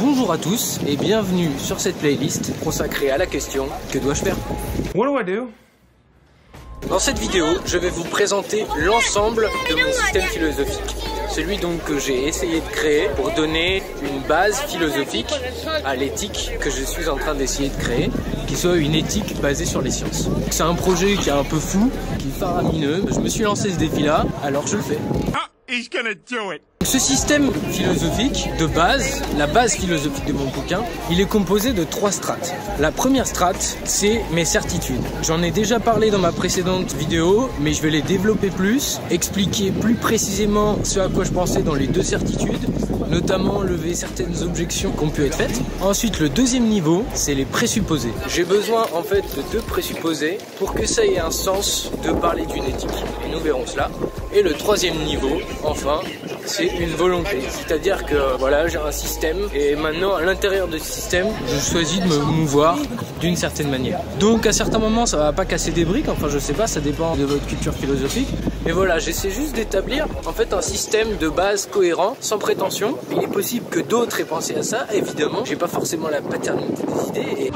Bonjour à tous et bienvenue sur cette playlist consacrée à la question « Que dois-je faire ?» What do I do? Dans cette vidéo, je vais vous présenter l'ensemble de mon système philosophique. Celui donc que j'ai essayé de créer pour donner une base philosophique à l'éthique que je suis en train d'essayer de créer, qui soit une éthique basée sur les sciences. C'est un projet qui est un peu fou, qui est faramineux. Je me suis lancé ce défi-là, alors je le fais. He's gonna do it. Ce système philosophique de base, la base philosophique de mon bouquin, il est composé de 3 strates. La première strate, c'est mes certitudes. J'en ai déjà parlé dans ma précédente vidéo, mais je vais les développer plus, expliquer plus précisément ce à quoi je pensais dans les 2 certitudes, notamment lever certaines objections qui ont pu être faites. Ensuite, le deuxième niveau, c'est les présupposés. J'ai besoin en fait de 2 présupposés pour que ça ait un sens de parler d'une éthique. Et nous verrons cela. Et le troisième niveau, enfin, c'est une volonté. C'est-à-dire que voilà, j'ai un système et maintenant à l'intérieur de ce système, je choisis de me mouvoir d'une certaine manière. Donc à certains moments, ça va pas casser des briques, enfin je sais pas, ça dépend de votre culture philosophique. Mais voilà, j'essaie juste d'établir en fait un système de base cohérent, sans prétention. Il est possible que d'autres aient pensé à ça, évidemment. J'ai pas forcément la paternité des idées et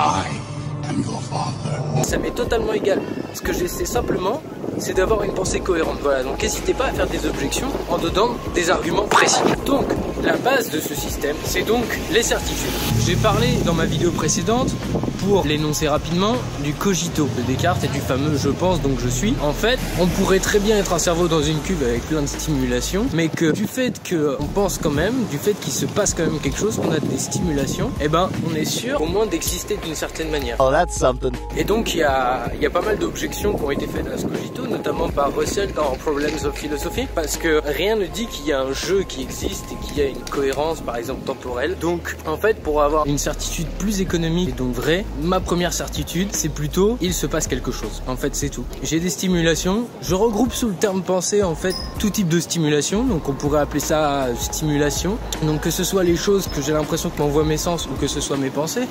ça m'est totalement égal. Ce que j'essaie simplement, c'est d'avoir une pensée cohérente. Voilà, donc n'hésitez pas à faire des objections en donnant des arguments précis. Donc, la base de ce système, c'est donc les certitudes. J'ai parlé dans ma vidéo précédente, pour l'énoncer rapidement, du cogito de Descartes et du fameux je pense donc je suis. En fait, on pourrait très bien être un cerveau dans une cuve avec plein de stimulations, mais que du fait qu'on pense quand même, du fait qu'il se passe quand même quelque chose, qu'on a des stimulations, eh ben on est sûr au moins d'exister d'une certaine manière. Oh, that's something. Et donc il y a pas mal d'objections qui ont été faites à ce cogito, notamment par Russell dans Problems of Philosophy, parce que rien ne dit qu'il y a un jeu qui existe et qu'il y a une cohérence par exemple temporelle. Donc en fait, pour avoir une certitude plus économique et donc vraie, ma première certitude, c'est plutôt il se passe quelque chose. En fait, c'est tout. J'ai des stimulations. Je regroupe sous le terme pensée en fait tout type de stimulation. Donc on pourrait appeler ça stimulation. Donc que ce soit les choses que j'ai l'impression que m'envoient mes sens ou que ce soit mes pensées.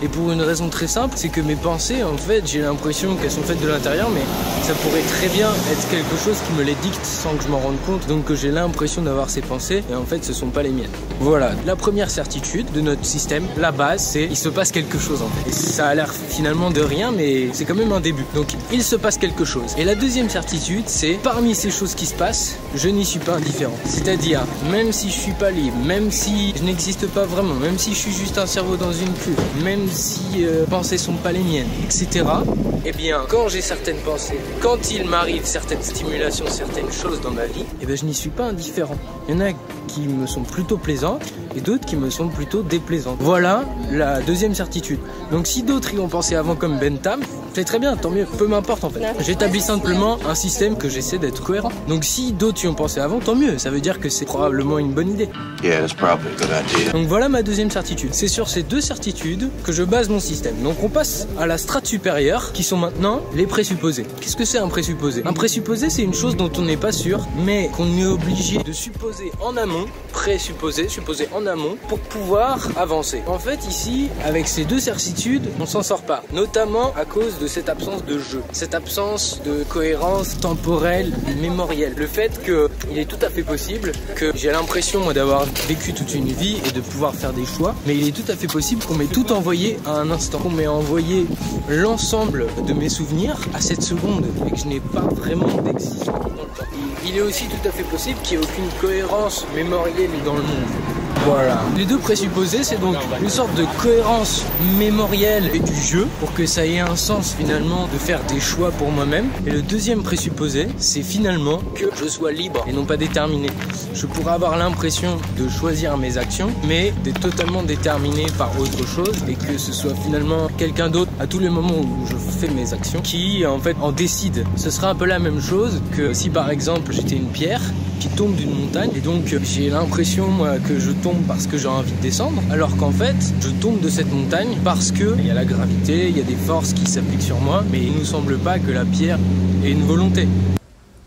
Et pour une raison très simple, c'est que mes pensées, en fait, j'ai l'impression qu'elles sont faites de l'intérieur, mais ça pourrait très bien être quelque chose qui me les dicte sans que je m'en rende compte. Donc que j'ai l'impression d'avoir ces pensées et en fait, ce sont pas les miennes. Voilà. La première certitude de notre système, la base, c'est il se passe quelque chose en fait. Et ça a l'air finalement de rien, mais c'est quand même un début. Donc il se passe quelque chose. Et la deuxième certitude, c'est parmi ces choses qui se passent, je n'y suis pas indifférent. C'est-à-dire, même si je suis pas libre, même si je n'existe pas vraiment, même si je suis juste un cerveau dans une cuve, même si pensées sont pas les miennes, etc. Eh bien, quand j'ai certaines pensées, quand il m'arrive certaines stimulations, certaines choses dans ma vie, eh bien je n'y suis pas indifférent. Il y en a qui me sont plutôt plaisantes et d'autres qui me sont plutôt déplaisantes. Voilà la deuxième certitude. Donc si d'autres y ont pensé avant comme Bentham, c'est très bien, tant mieux, peu m'importe en fait. J'établis simplement un système que j'essaie d'être cohérent. Donc si d'autres y ont pensé avant, tant mieux, ça veut dire que c'est probablement une bonne idée. Yeah, that's probably a good idea. Donc voilà ma deuxième certitude. C'est sur ces 2 certitudes que je base mon système. Donc on passe à la strate supérieure qui sont maintenant les présupposés. Qu'est-ce que c'est un présupposé? Un présupposé, c'est une chose dont on n'est pas sûr, mais qu'on est obligé de supposer en amont, présupposer, supposer en amont pour pouvoir avancer. En fait ici, avec ces 2 certitudes, on s'en sort pas. Notamment à cause de cette absence de jeu, cette absence de cohérence temporelle et mémorielle. Le fait qu'il est tout à fait possible que j'ai l'impression moi d'avoir vécu toute une vie et de pouvoir faire des choix, mais il est tout à fait possible qu'on m'ait tout envoyé à un instant, qu'on m'ait envoyé l'ensemble de mes souvenirs à cette seconde et que je n'ai pas vraiment d'existence dans le temps. Il est aussi tout à fait possible qu'il n'y ait aucune cohérence mémorielle dans le monde. Voilà. Les 2 présupposés, c'est donc une sorte de cohérence mémorielle et du jeu pour que ça ait un sens finalement de faire des choix pour moi-même. Et le deuxième présupposé, c'est finalement que je sois libre et non pas déterminé. Je pourrais avoir l'impression de choisir mes actions, mais d'être totalement déterminé par autre chose et que ce soit finalement quelqu'un d'autre à tous les moments où je fais mes actions qui en fait en décide. Ce serait un peu la même chose que si par exemple j'étais une pierre qui tombe d'une montagne et donc j'ai l'impression moi que je tombe parce que j'ai envie de descendre, alors qu'en fait je tombe de cette montagne parce que il y a la gravité, il y a des forces qui s'appliquent sur moi, mais il nous semble pas que la pierre ait une volonté.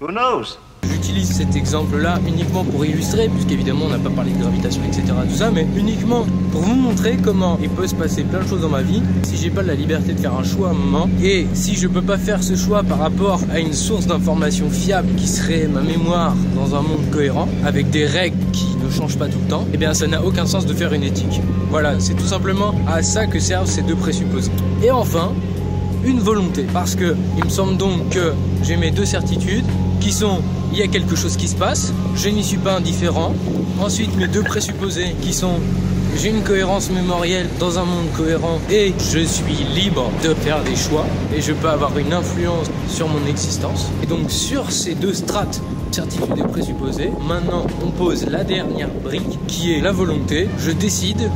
Who knows? J'utilise cet exemple-là uniquement pour illustrer, puisqu'évidemment on n'a pas parlé de gravitation, etc. tout ça, mais uniquement pour vous montrer comment il peut se passer plein de choses dans ma vie si j'ai pas la liberté de faire un choix à un moment, et si je peux pas faire ce choix par rapport à une source d'information fiable qui serait ma mémoire dans un monde cohérent, avec des règles qui ne changent pas tout le temps, et bien ça n'a aucun sens de faire une éthique. Voilà, c'est tout simplement à ça que servent ces deux présupposés. Et enfin, une volonté, parce que il me semble donc que j'ai mes deux certitudes qui sont: il y a quelque chose qui se passe, je n'y suis pas indifférent. Ensuite, mes deux présupposés qui sont: j'ai une cohérence mémorielle dans un monde cohérent et je suis libre de faire des choix et je peux avoir une influence sur mon existence. Et donc sur ces deux strates, certitudes et présupposés, maintenant on pose la dernière brique qui est la volonté. Je décide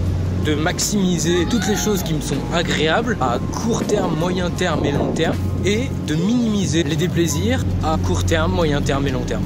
de maximiser toutes les choses qui me sont agréables à court terme, moyen terme et long terme, et de minimiser les déplaisirs à court terme, moyen terme et long terme.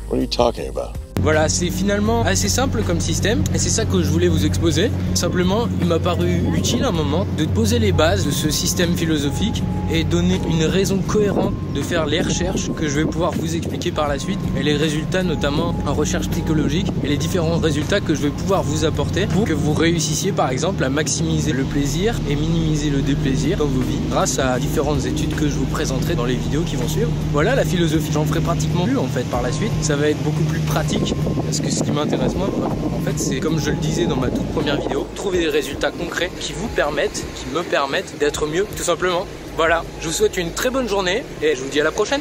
What are you talking about? Voilà, c'est finalement assez simple comme système et c'est ça que je voulais vous exposer. Simplement, il m'a paru utile à un moment de poser les bases de ce système philosophique et donner une raison cohérente de faire les recherches que je vais pouvoir vous expliquer par la suite, et les résultats notamment en recherche psychologique et les différents résultats que je vais pouvoir vous apporter pour que vous réussissiez par exemple à maximiser le plaisir et minimiser le déplaisir dans vos vies grâce à différentes études que je vous présenterai dans les vidéos qui vont suivre. Voilà la philosophie, j'en ferai pratiquement plus en fait par la suite, ça va être beaucoup plus pratique. Parce que ce qui m'intéresse moi, en fait, c'est, comme je le disais dans ma toute première vidéo, trouver des résultats concrets qui vous permettent, qui me permettent d'être mieux, tout simplement. Voilà, je vous souhaite une très bonne journée et je vous dis à la prochaine.